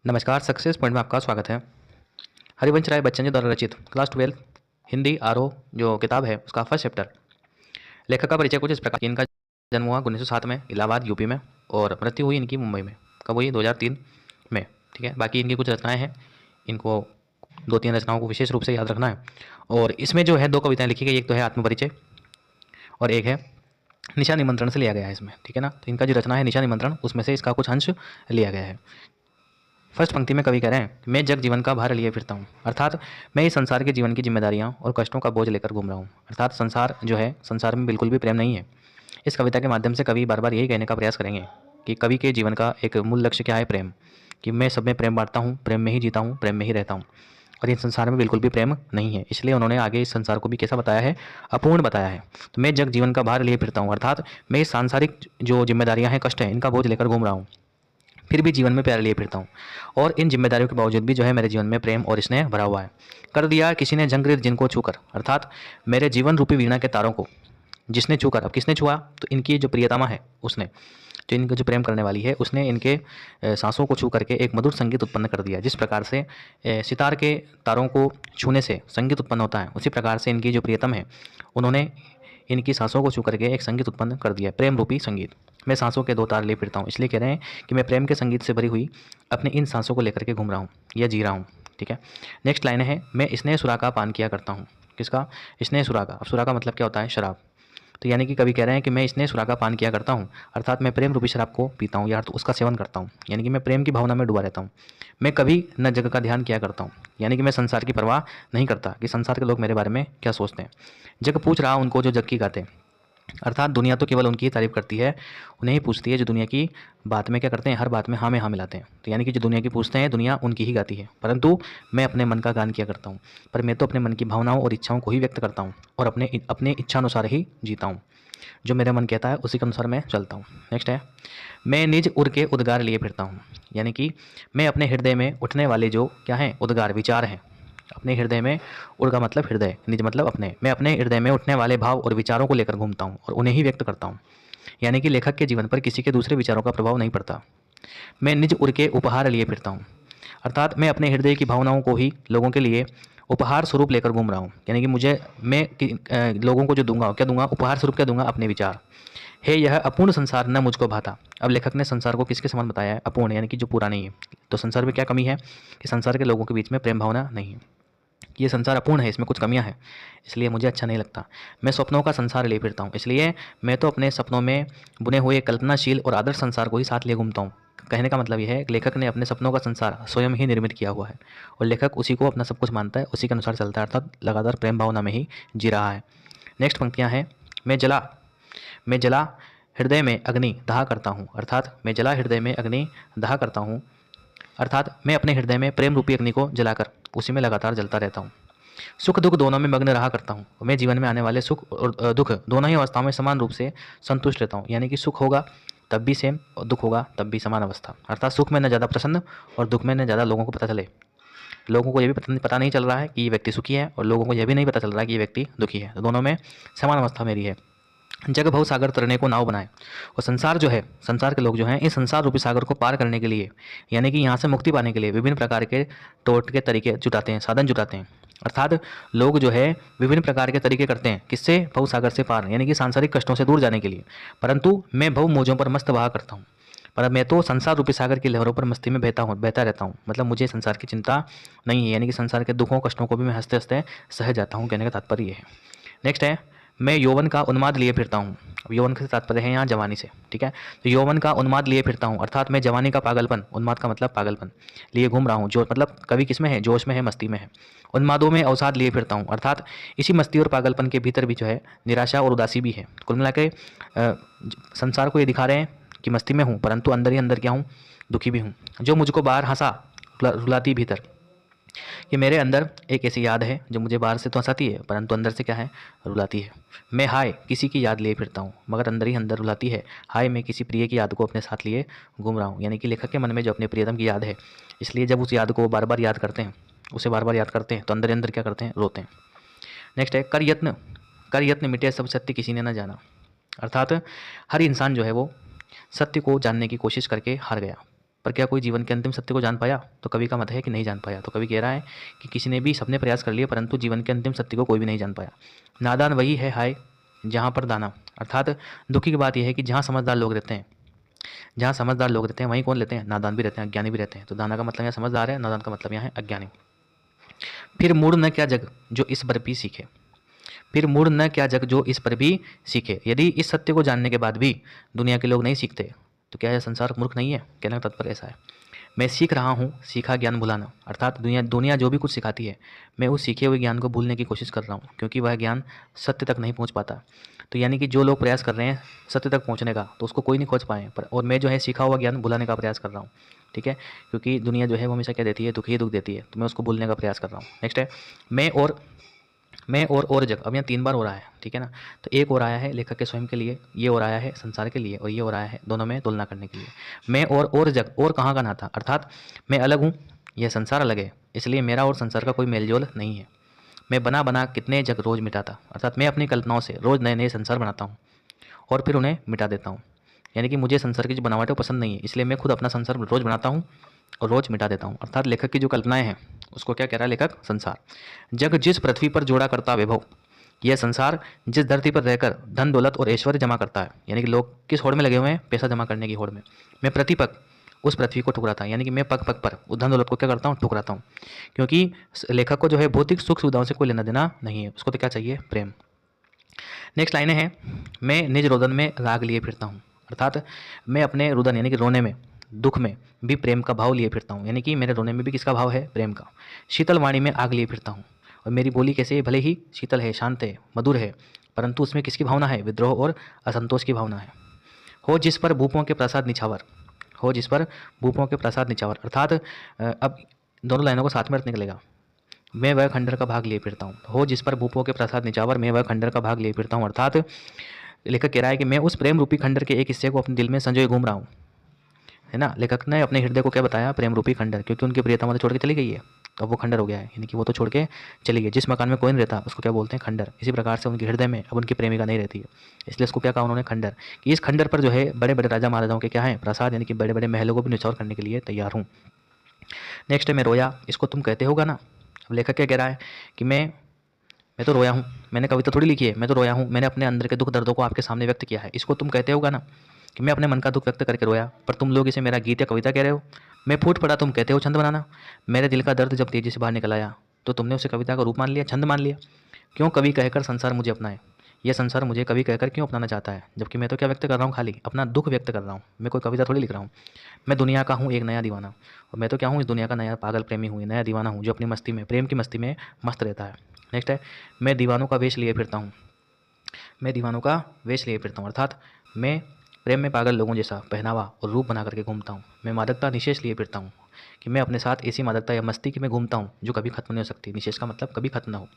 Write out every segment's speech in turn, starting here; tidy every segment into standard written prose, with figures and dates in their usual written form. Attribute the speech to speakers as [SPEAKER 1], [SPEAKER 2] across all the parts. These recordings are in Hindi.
[SPEAKER 1] नमस्कार, सक्सेस पॉइंट में आपका स्वागत है। हरिवंश राय बच्चन जी द्वारा रचित क्लास 12 हिंदी आरओ जो किताब है उसका फर्स्ट चैप्टर। लेखक का परिचय कुछ इस प्रकार। इनका जन्म हुआ 1907 में इलाहाबाद यूपी में और मृत्यु हुई इनकी मुंबई में। कब हुई? 2003 में। ठीक है, बाकी इनकी कुछ रचनाएं हैं, इनको 2-3 रचनाओं को विशेष रूप से याद रखना है। और इसमें जो है 2 कविताएं लिखी गई, एक तो है आत्मपरिचय और एक है निशा निमंत्रण से लिया गया है इसमें। ठीक है ना, तो इनका जो रचना है निशा निमंत्रण, उसमें से इसका कुछ अंश लिया गया है। फर्स्ट पंक्ति में कवि कह रहे हैं, मैं जग जीवन का भार लिए फिरता हूँ, अर्थात मैं इस संसार के जीवन की जिम्मेदारियाँ और कष्टों का बोझ लेकर घूम रहा हूँ। अर्थात संसार जो है, संसार में बिल्कुल भी प्रेम नहीं है। इस कविता के माध्यम से कवि बार बार यही कहने का प्रयास करेंगे कि कवि के जीवन का एक मूल लक्ष्य क्या है? प्रेम। कि मैं सब में प्रेम बांटता हूँ, प्रेम में ही जीता हूँ, प्रेम में ही रहता हूँ, और इस संसार में बिल्कुल भी प्रेम नहीं है। इसलिए उन्होंने आगे इस संसार को भी कैसा बताया है? अपूर्ण बताया है। तो मैं जग जीवन का भार लिए फिरता हूँ, अर्थात मैं इस सांसारिक जो जिम्मेदारियाँ हैं, कष्ट हैं, इनका बोझ लेकर घूम रहा हूँ, फिर भी जीवन में प्यार लिए फिरता हूँ। और इन जिम्मेदारियों के बावजूद भी जो है मेरे जीवन में प्रेम और स्नेह भरा हुआ है। कर दिया किसी ने जंगरीत जिनको छूकर, अर्थात मेरे जीवन रूपी वीणा के तारों को जिसने छूकर, अब किसने छुआ? तो इनकी जो प्रियतमा है उसने, जो इनको जो प्रेम करने वाली है उसने इनके सांसों को छू करके एक मधुर संगीत उत्पन्न कर दिया। जिस प्रकार से सितार के तारों को छूने से संगीत उत्पन्न होता है, उसी प्रकार से इनकी जो प्रियतम है उन्होंने इनकी सांसों को छू करके एक संगीत उत्पन्न कर दिया, प्रेम रूपी संगीत। मैं सांसों के 2 तार ले फिरता हूँ, इसलिए कह रहे हैं कि मैं प्रेम के संगीत से भरी हुई अपने इन सांसों को लेकर के घूम रहा हूँ या जी रहा हूँ। ठीक है, नेक्स्ट लाइन है, मैं स्नेह सुरा का पान किया करता हूँ। किसका? स्नेह सुरा का। अब सुरा का मतलब क्या होता है? शराब। तो यानी कि कवि कह रहे हैं कि मैं स्नेह सुरा का पान किया करता हूँ, अर्थात मैं प्रेम रूपी शराब को पीता हूँ या तो उसका सेवन करता हूँ। यानी कि मैं प्रेम की भावना में डूबा रहता हूँ। मैं कभी न जग का ध्यान किया करता हूँ, यानी कि मैं संसार की परवाह नहीं करता कि संसार के लोग मेरे बारे में क्या सोचते हैं। जग पूछ रहा उनको जो जग की गाते हैं, अर्थात दुनिया तो केवल उनकी ही तारीफ़ करती है, उन्हें ही पूछती है जो दुनिया की बात में क्या करते हैं, हर बात में हाँ में हाँ मिलाते हैं। तो यानी कि जो दुनिया की पूछते हैं, दुनिया उनकी ही गाती है, परंतु मैं अपने मन का गान किया करता हूँ। पर मैं तो अपने मन की भावनाओं और इच्छाओं को ही व्यक्त करता हूँ और अपने इच्छानुसार ही जीता हूँ। जो मेरा मन कहता है उसी के अनुसार मैं चलता हूँ। नेक्स्ट है, मैं निज उर के उद्गार लिए फिरता हूँ। यानी कि मैं अपने हृदय में उठने वाले जो क्या हैं, उद्गार, विचार हैं, अपने हृदय में, उर का मतलब हृदय, निज मतलब अपने, मैं अपने हृदय में उठने वाले भाव और विचारों को लेकर घूमता हूँ और उन्हें ही व्यक्त करता हूँ। यानी कि लेखक के जीवन पर किसी के दूसरे विचारों का प्रभाव नहीं पड़ता। मैं निज उर के उपहार लिए फिरता हूँ, अर्थात मैं अपने हृदय की भावनाओं को ही लोगों के लिए उपहार स्वरूप लेकर घूम रहा हूँ। यानी कि लोगों को जो दूंगा, क्या दूंगा? उपहार स्वरूप क्या दूंगा? अपने विचार। हे यह अपूर्ण संसार न मुझको भाता। अब लेखक ने संसार को किसके समान बताया है? अपूर्ण, यानी कि जो पूरा नहीं है। तो संसार में क्या कमी है? कि संसार के लोगों के बीच में प्रेम भावना नहीं है। ये संसार अपूर्ण है, इसमें कुछ कमियां हैं, इसलिए मुझे अच्छा नहीं लगता। मैं स्वप्नों का संसार ले फिरता हूँ, इसलिए मैं तो अपने सपनों में बुने हुए कल्पनाशील और आदर्श संसार को ही साथ ले घूमता हूँ। कहने का मतलब यह है कि लेखक ने अपने सपनों का संसार स्वयं ही निर्मित किया हुआ है और लेखक उसी को अपना सब कुछ मानता है, उसी के अनुसार चलता है, अर्थात लगातार प्रेम भावना में ही जी रहा है। नेक्स्ट पंक्तियाँ हैं, मैं जला हृदय में अग्नि दाह करता हूँ, अर्थात मैं जला हृदय में अग्नि दाह करता हूँ, अर्थात मैं अपने हृदय में प्रेम रूपी अग्नि को जलाकर उसी में लगातार जलता रहता हूँ। सुख दुख दोनों में मग्न रहा करता हूँ। मैं जीवन में आने वाले सुख और दुख दोनों ही अवस्थाओं में समान रूप से संतुष्ट रहता हूँ। यानी कि सुख होगा तब भी सेम और दुख होगा तब भी समान अवस्था, अर्थात सुख में न ज़्यादा प्रसन्न और दुख में न ज़्यादा लोगों को पता चले। लोगों को यह भी पता नहीं चल रहा है कि ये व्यक्ति सुखी है और लोगों को यह भी नहीं पता चल रहा है कि ये व्यक्ति दुखी है। तो दोनों में समान अवस्था मेरी है। जग भव सागर तरने को नाव बनाए। और संसार जो है, संसार के लोग जो हैं, इस संसार रूपी सागर को पार करने के लिए, यानी कि यहाँ से मुक्ति पाने के लिए विभिन्न प्रकार के टोटके तरीके जुटाते हैं, साधन जुटाते हैं। अर्थात लोग जो है विभिन्न प्रकार के तरीके करते हैं, किससे? भव सागर से पार, यानी कि सांसारिक कष्टों से दूर जाने के लिए। परंतु मैं भव मौजों पर मस्त बहा करता हूँ, पर मैं तो संसार रूपी सागर की लहरों पर मस्ती में बहता रहता हूँ। मतलब मुझे संसार की चिंता नहीं है, यानी कि संसार के दुखों कष्टों को भी मैं हंसते हंसते सह जाता हूँ। कहने का तात्पर्य ये है। नेक्स्ट है, मैं यौवन का उन्माद लिए फिरता हूँ। अब यौवन से तात्पर्य है यहाँ जवानी से। ठीक है, तो यौवन का उन्माद लिए फिरता हूँ, अर्थात मैं जवानी का पागलपन, उन्माद का मतलब पागलपन, लिए घूम रहा हूँ। जो मतलब कवि किस में है? जोश में है, मस्ती में है। उन्मादों में अवसाद लिए फिरता हूँ, अर्थात इसी मस्ती और पागलपन के भीतर भी जो है निराशा और उदासी भी है। कुल मिला के संसार को ये दिखा रहे हैं कि मस्ती में हूँ, परंतु अंदर ही अंदर क्या हूँ? दुखी भी हूँ। जो मुझको बाहर हंसा रुलाती भीतर, कि मेरे अंदर एक ऐसी याद है जो मुझे बाहर से तो हंसाती है, परंतु अंदर से क्या है? रुलाती है। मैं हाय किसी की याद लिए फिरता हूँ, मगर अंदर ही अंदर रुलाती है। हाय मैं किसी प्रिय की याद को अपने साथ लिए घूम रहा हूँ। यानी कि लेखक के मन में जो अपने प्रियतम की याद है, इसलिए जब उस याद को बार बार याद करते हैं, उसे बार बार याद करते हैं, तो अंदर ही अंदर क्या करते हैं? रोते हैं। नेक्स्ट है, कर यत्न मिटे सब सत्य किसी ने न जाना। अर्थात हर इंसान जो है वो सत्य को जानने की कोशिश करके हार गया। पर क्या कोई जीवन के अंतिम सत्य को जान पाया? तो कवि का मत है कि नहीं जान पाया। तो कवि कह रहा है कि किसी ने भी, सबने प्रयास कर लिए, परंतु जीवन के अंतिम सत्य को कोई भी नहीं जान पाया। नादान वही है हाय जहाँ पर दाना, अर्थात दुखी की बात यह है कि जहाँ समझदार लोग रहते हैं, जहाँ समझदार लोग रहते हैं वहीं कौन लेते हैं? नादान भी रहते हैं, अज्ञानी भी रहते हैं। तो दाना का मतलब यहाँ समझदार है, नादान का मतलब यहाँ है अज्ञानी। फिर मूढ़ न क्या जग जो इस पर भी सीखे, फिर मूढ़ न क्या जग जो इस पर भी सीखे। यदि इस सत्य को जानने के बाद भी दुनिया के लोग नहीं सीखते तो क्या यह संसार मूर्ख नहीं है? कहने का तात्पर्य ऐसा है। मैं सीख रहा हूँ सीखा ज्ञान भुलाना, अर्थात दुनिया जो भी कुछ सिखाती है मैं उस सीखे हुए ज्ञान को भूलने की कोशिश कर रहा हूँ, क्योंकि वह ज्ञान सत्य तक नहीं पहुँच पाता। तो यानी कि जो लोग प्रयास कर रहे हैं सत्य तक पहुँचने का, तो उसको कोई नहीं खोज पाए, पर और मैं जो है सीखा हुआ ज्ञान भुलाने का प्रयास कर रहा हूँ। ठीक है, क्योंकि दुनिया जो है वो हमेशा क्या देती है? दुख ही दुख देती है, तो मैं उसको भूलने का प्रयास कर रहा हूँ। नेक्स्ट है मैं और जग। अब यहाँ 3 बार हो रहा है, ठीक है ना। तो एक और आया है लेखक के स्वयं के लिए, ये और आया है संसार के लिए, और ये और आया है दोनों में तुलना करने के लिए। मैं और जग, और कहाँ का नाता, अर्थात मैं अलग हूँ, यह संसार अलग है, इसलिए मेरा और संसार का कोई मेलजोल नहीं है। मैं बना बना कितने जग रोज मिटाता, अर्थात मैं अपनी कल्पनाओं से रोज़ नए नए संसार बनाता हूँ और फिर उन्हें मिटा देता हूँ। यानी कि मुझे संसार की जो बनावट है पसंद नहीं है, इसलिए मैं खुद अपना संसार रोज़ बनाता हूँ और रोज़ मिटा देता हूँ। अर्थात लेखक की जो कल्पनाएं हैं उसको क्या कह रहा है लेखक? संसार। जग जिस पृथ्वी पर जोड़ा करता वैभव, यह संसार जिस धरती पर रहकर धन दौलत और ऐश्वर्य जमा करता है। यानी कि लोग किस होड़ में लगे हुए हैं? पैसा जमा करने की होड़ में। मैं प्रतिपक उस पृथ्वी को ठुकराता, यानी कि मैं पग पग पर उस धन दौलत को क्या करता हूँ? ठुकराता हूँ। क्योंकि लेखक को जो है भौतिक सुख सुविधाओं से कोई लेना देना नहीं है, उसको तो क्या चाहिए? प्रेम। नेक्स्ट लाइनें हैं, मैं निज रोदन में राग लिए फिरता हूँ, अर्थात मैं अपने रुदन यानी कि रोने में, दुख में भी प्रेम का भाव लिए फिरता हूँ। यानी कि मेरे रोने में भी किसका भाव है? प्रेम का। शीतल वाणी में आग लिए फिरता हूँ, और मेरी बोली कैसे? भले ही शीतल है, शांत है, मधुर है, परंतु उसमें किसकी भावना है? विद्रोह और असंतोष की भावना है। हो जिस पर भूपों के प्रसाद निछावर, हो जिस पर भूपों के प्रसाद निछावर, अर्थात अब दोनों लाइनों को साथ में रखने निकलेगा। मैं वह खंडर का भाग लिए फिरता हूँ, हो जिस पर भूपों के प्रसाद निछावर, मैं वह खंडर का भाग लिए फिरता हूँ। अर्थात लेखक कह रहा है कि मैं उस प्रेम रूपी खंडर के एक हिस्से को अपने दिल में संजोए घूम रहा हूँ, है ना। लेखक ने अपने हृदय को क्या बताया? प्रेम रूपी खंडर, क्योंकि उनकी प्रियतमा तो छोड़ के चली गई है, तो अब वो खंडर हो गया है, यानी कि वो तो छोड़ के चली गई। जिस मकान में कोई नहीं रहता उसको क्या बोलते हैं? खंडर। इसी प्रकार से उनके हृदय में अब उनकी प्रेमिका नहीं रहती है, इसलिए उसको क्या कहा उन्होंने? खंडर। कि इस खंडर पर जो है बड़े बड़े राजा महाराजाओं के क्या है? प्रसाद, यानी कि बड़े बड़े महलों को भी निछावर करने के लिए तैयार हूँ। नेक्स्ट है मैं रोया, इसको तुम कहते होगा ना। अब लेखक क्या कह रहा है कि मैं तो रोया हूँ, मैंने कविता थोड़ी लिखी है, मैं तो रोया हूँ, मैंने अपने अंदर के दुख दर्दों को आपके सामने व्यक्त किया है। इसको तुम कहते होगा ना कि मैं अपने मन का दुख व्यक्त करके रोया, पर तुम लोग इसे मेरा गीत या कविता कह रहे हो। मैं फूट पड़ा, तुम कहते हो छंद बनाना। मेरे दिल का दर्द जब तेजी से बाहर निकल आया तो तुमने उसे कविता का रूप मान लिया, छंद मान लिया। क्यों कवि कहकर संसार मुझे अपनाए? यह संसार मुझे कवि कहकर क्यों अपनाना चाहता है? जबकि मैं तो क्या व्यक्त कर रहा हूँ? खाली अपना दुख व्यक्त कर रहा हूँ, मैं कोई कविता थोड़ी लिख रहा हूँ। मैं दुनिया का हूँ एक नया दीवाना, और मैं तो क्या हूँ? इस दुनिया का नया पागल प्रेमी हूँ, नया दीवाना हूँ जो अपनी मस्ती में, प्रेम की मस्ती में मस्त रहता है। नेक्स्ट है मैं दीवानों का वेश लिए फिरता हूँ, मैं दीवानों का वेश लिए फिरता हूँ, अर्थात मैं प्रेम में पागल लोगों जैसा पहनावा और रूप बना करके घूमता हूँ। मैं मादकता निशेष लिए फिरता हूँ, कि मैं अपने साथ ऐसी मादकता या मस्ती की मैं घूमता हूँ जो कभी खत्म नहीं हो सकती। निशेष का मतलब कभी खत्म ना हो।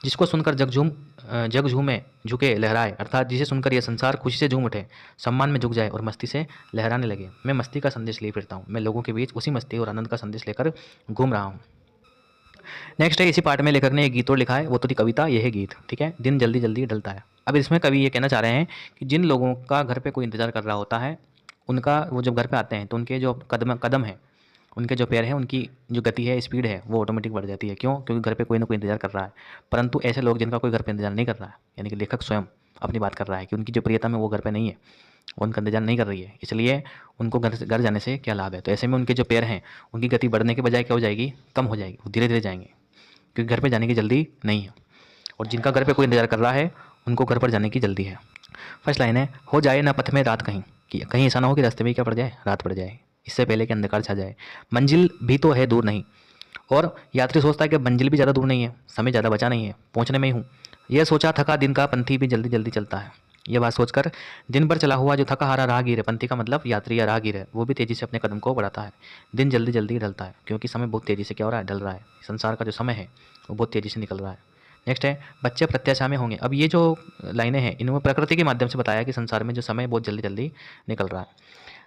[SPEAKER 1] जिसको सुनकर जग झूमे झुके लहराए, अर्थात जिसे सुनकर यह संसार खुशी से झूम उठे, सम्मान में झुक जाए और मस्ती से लहराने लगे। मैं मस्ती का संदेश लिए फिरता हूँ, मैं लोगों के बीच उसी मस्ती और आनंद का संदेश लेकर घूम रहा हूँ। नेक्स्ट है इसी पार्ट में लेखक ने एक गीत और लिखा है, वो तो थी कविता, यह है गीत। ठीक है, दिन जल्दी जल्दी ढलता है। अब इसमें कवि ये कहना चाह रहे हैं कि जिन लोगों का घर पे कोई इंतजार कर रहा होता है, उनका वो जब घर पे आते हैं तो उनके जो कदम है, उनके जो पैर हैं, उनकी जो गति है, स्पीड है, वो ऑटोमेटिक बढ़ जाती है। क्यों? क्योंकि घर पे कोई ना कोई इंतजार कर रहा है। परंतु ऐसे लोग जिनका कोई घर पे इंतजार नहीं कर रहा है, यानी कि लेखक स्वयं अपनी बात कर रहा है कि उनकी जो प्रियतम है वो घर पे नहीं है, वो उनका इंतजार नहीं कर रही है, इसलिए उनको घर जाने से क्या लाभ है। तो ऐसे में उनके जो पैर हैं उनकी गति बढ़ने के बजाय क्या हो जाएगी? कम हो जाएगी, वो धीरे धीरे जाएंगे, क्योंकि घर पे जाने की जल्दी नहीं है। और जिनका घर पे कोई इंतजार कर रहा है उनको घर पर जाने की जल्दी है। फर्स्ट लाइन है हो जाए ना पथ में रात कहीं, कि कहीं ऐसा ना हो कि रास्ते में क्या पड़ जाए? रात पड़ जाए, इससे पहले कि अंधकार छा जाए। मंजिल भी तो है दूर नहीं, और यात्री सोचता है कि मंजिल भी ज़्यादा दूर नहीं है, समय ज़्यादा बचा नहीं है, पहुंचने में ही हूँ। यह सोचा थका दिन का पंथी भी जल्दी जल्दी चलता है। यह बात सोचकर दिन भर चला हुआ जो थका हारा राहगीर है, पंथी का मतलब यात्री या राहगीर है, वो भी तेज़ी से अपने कदम को बढ़ाता है। दिन जल्दी जल्दी ढलता है, क्योंकि समय बहुत तेज़ी से क्या हो रहा है? ढल रहा है। संसार का जो समय है वो बहुत तेज़ी से निकल रहा है। नेक्स्ट है बच्चे प्रत्याशा में होंगे। अब ये जो लाइनें हैं इनमें प्रकृति के माध्यम से बताया कि संसार में जो समय बहुत जल्दी जल्दी निकल रहा है।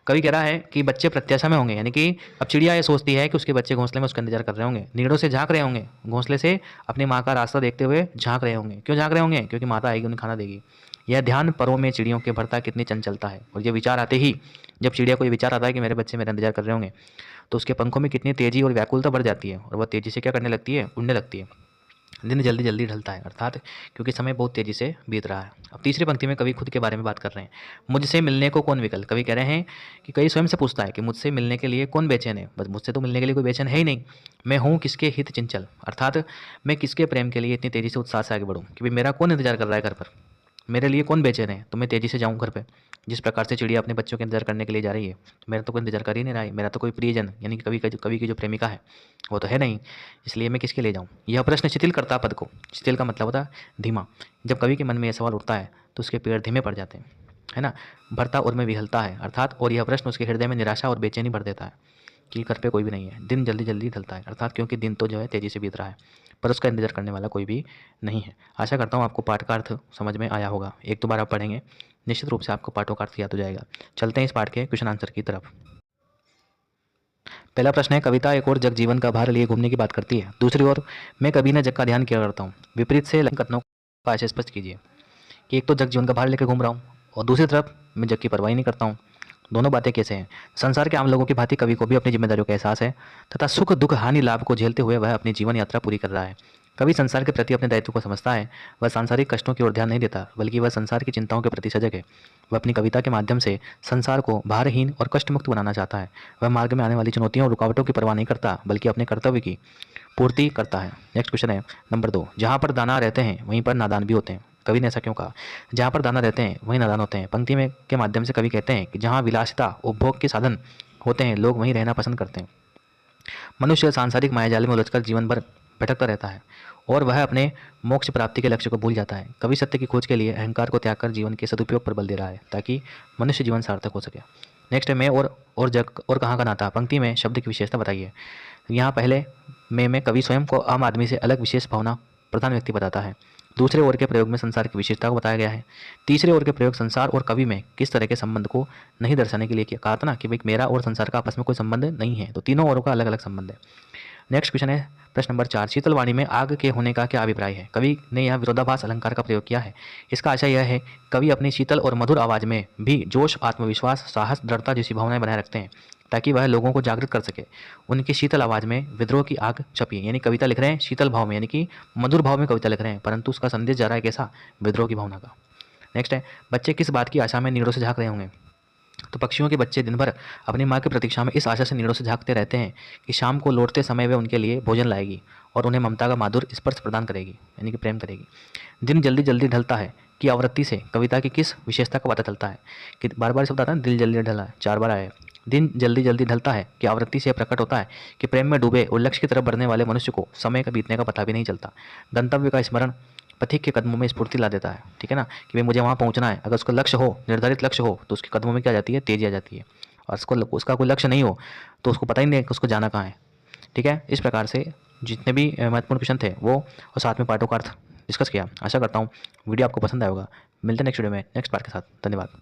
[SPEAKER 1] कवि कह रहा है कि बच्चे प्रत्याशा में होंगे, यानी कि अब चिड़िया ये सोचती है कि उसके बच्चे घोंसले में उसका इंतजार कर रहे होंगे, नीड़ों से झांक रहे होंगे, घोंसले से अपनी माँ का रास्ता देखते हुए झांक रहे होंगे। क्यों झांक रहे होंगे? क्योंकि माता आएगी उन्हें खाना देगी। यह ध्यान परों में चिड़ियों के भरता कितनी चंचलता है। और ये विचार आते ही, जब चिड़िया को ये विचार आता है कि मेरे बच्चे मेरा इंतजार कर रहे होंगे, तो उसके पंखों में कितनी तेजी और व्याकुलता बढ़ जाती है और वह तेजी से क्या करने लगती है? उड़ने लगती है। दिन जल्दी जल्दी ढलता है, अर्थात क्योंकि समय बहुत तेजी से बीत रहा है। अब तीसरी पंक्ति में कवि खुद के बारे में बात कर रहे हैं। मुझसे मिलने को कौन विकल? कवि कह रहे हैं कि कवि स्वयं से पूछता है कि मुझसे मिलने के लिए कौन बेचैन है? बस मुझसे तो मिलने के लिए कोई बेचैन है ही नहीं। मैं हूँ किसके हित चंचल, अर्थात मैं किसके प्रेम के लिए इतनी तेजी से उत्साह से आगे बढ़ूँ कि भाई मेरा कौन इंतजार कर रहा है घर पर, मेरे लिए कौन बेचैन है, तो मैं तेजी से जाऊँ घर पे। जिस प्रकार से चिड़िया अपने बच्चों के इंतजार करने के लिए जा रही है, मेरा तो कोई इंतजार कर ही नहीं रहा है, मेरा तो कोई प्रियजन यानी कि कवि की जो प्रेमिका है वो तो है नहीं, इसलिए मैं किसके लिए जाऊँ? यह प्रश्न शिथिल करता पद को। शिथिल का मतलब होता है धीमा। जब कवि के मन में यह सवाल उठता है तो उसके पैर धीमे पड़ जाते हैं, है ना। भरता और में विहलता है, अर्थात और यह प्रश्न उसके हृदय में निराशा और बेचैनी भर देता है कि घर पे कोई भी नहीं है। दिन जल्दी जल्दी ढलता है, अर्थात क्योंकि दिन तो जो है तेज़ी से बीत रहा है, पर उसका इंतजार करने वाला कोई भी नहीं है। आशा करता हूँ आपको पाठ का अर्थ समझ में आया होगा। एक दो बार आप पढ़ेंगे, निश्चित रूप से आपको पाठों का अर्थ याद हो जाएगा। चलते हैं इस पाठ के क्वेश्चन आंसर की तरफ। पहला प्रश्न है, कविता एक और जग जीवन का भार लिए घूमने की बात करती है, दूसरी ओर मैं कभी न जग का ध्यान किया करता हूँ। विपरीत से कथनों का आशय स्पष्ट कीजिए। कि एक तो जग जीवन का भार लेकर घूम रहा हूँ और दूसरी तरफ मैं जग की परवाह ही नहीं करता हूँ। दोनों बातें कैसे हैं? संसार के आम लोगों की भांति कवि को भी अपनी जिम्मेदारियों का एहसास है तथा सुख दुख हानि लाभ को झेलते हुए वह अपनी जीवन यात्रा पूरी कर रहा है। कवि संसार के प्रति अपने दायित्व को समझता है। वह सांसारिक कष्टों की ओर ध्यान नहीं देता, बल्कि वह संसार की चिंताओं के प्रति सजग है। वह अपनी कविता के माध्यम से संसार को भारहीन और कष्टमुक्त बनाना चाहता है। वह मार्ग में आने वाली चुनौतियों और रुकावटों की परवाह नहीं करता, बल्कि अपने कर्तव्य की पूर्ति करता है। नेक्स्ट क्वेश्चन है नंबर 2, जहाँ पर दाना रहते हैं वहीं पर नादान भी होते हैं। कवि ने ऐसा क्यों कहा? जहाँ पर दाना रहते हैं वहीं नादान होते हैं। पंक्ति में के माध्यम से कवि कहते हैं कि जहाँ विलासिता उपभोग के साधन होते हैं लोग वहीं रहना पसंद करते हैं। मनुष्य सांसारिक मायाजाल में उलझकर जीवन भर भटकता रहता है और वह अपने मोक्ष प्राप्ति के लक्ष्य को भूल जाता है। कवि सत्य की खोज के लिए अहंकार को त्याग कर जीवन के सदुपयोग पर बल दे रहा है ताकि मनुष्य जीवन सार्थक हो सके। नेक्स्ट है मैं और जग और कहाँ का नाता। पंक्ति में शब्द की विशेषता बताइए। यहाँ पहले में कवि स्वयं को आम आदमी से अलग विशेष भावना प्रधान व्यक्ति बताता है। दूसरे ओर के प्रयोग में संसार की विशेषता को बताया गया है। तीसरे ओर के प्रयोग संसार और कवि में किस तरह के संबंध को नहीं दर्शाने के लिए किया। कहा था ना कि भाई मेरा और संसार का आपस में कोई संबंध नहीं है, तो तीनों ओरों का अलग अलग संबंध है। नेक्स्ट क्वेश्चन है प्रश्न नंबर 4, शीतलवाणी में आग के होने का क्या अभिप्राय है। कवि ने यह विरोधाभास अलंकार का प्रयोग किया है। इसका आशय यह है कवि अपनी शीतल और मधुर आवाज़ में भी जोश, आत्मविश्वास, साहस, दृढ़ता जैसी भावनाएं बनाए रखते हैं ताकि वह लोगों को जागृत कर सके। उनकी शीतल आवाज़ में विद्रोह की आग छपी है, यानी कविता लिख रहे हैं शीतल भाव में, यानी कि मधुर भाव में कविता लिख रहे हैं, परंतु उसका संदेश जा रहा है कैसा? विद्रोह की भावना का। नेक्स्ट है बच्चे किस बात की आशा में नीड़ों से झांक रहे होंगे। तो पक्षियों के बच्चे दिन भर अपनी माँ की प्रतीक्षा में इस आशा से नीड़ों से झांकते रहते हैं कि शाम को लौटते समय वे उनके लिए भोजन लाएगी और उन्हें ममता का माधुर स्पर्श प्रदान करेगी, यानी कि प्रेम करेगी। दिन जल्दी जल्दी ढलता है कि आवृत्ति से कविता की किस विशेषता का पता चलता है? कि बार बार शब्द आता है दिल जल्दी ढला है, 4 बार आया है। दिन जल्दी जल्दी ढलता है कि आवृत्ति से प्रकट होता है कि प्रेम में डूबे और लक्ष्य की तरफ बढ़ने वाले मनुष्य को समय का बीतने का पता भी नहीं चलता। गंतव्य का स्मरण पथिक के कदमों में स्फूर्ति ला देता है, ठीक है ना, कि भाई मुझे वहाँ पहुँचना है। अगर उसका लक्ष्य हो, निर्धारित लक्ष्य हो, तो उसके कदमों में क्या आ जाती है? तेजी आ जाती है। और उसका कोई लक्ष्य नहीं हो तो उसको पता ही नहीं है कि उसको जाना कहाँ है, ठीक है। इस प्रकार से जितने भी महत्वपूर्ण क्वेश्चन थे वो और साथ में पाठों का अर्थ डिस्कस किया। आशा करता हूँ वीडियो आपको पसंद आएगा। मिलते हैं नेक्स्ट वीडियो में नेक्स्ट पार्ट के साथ। धन्यवाद।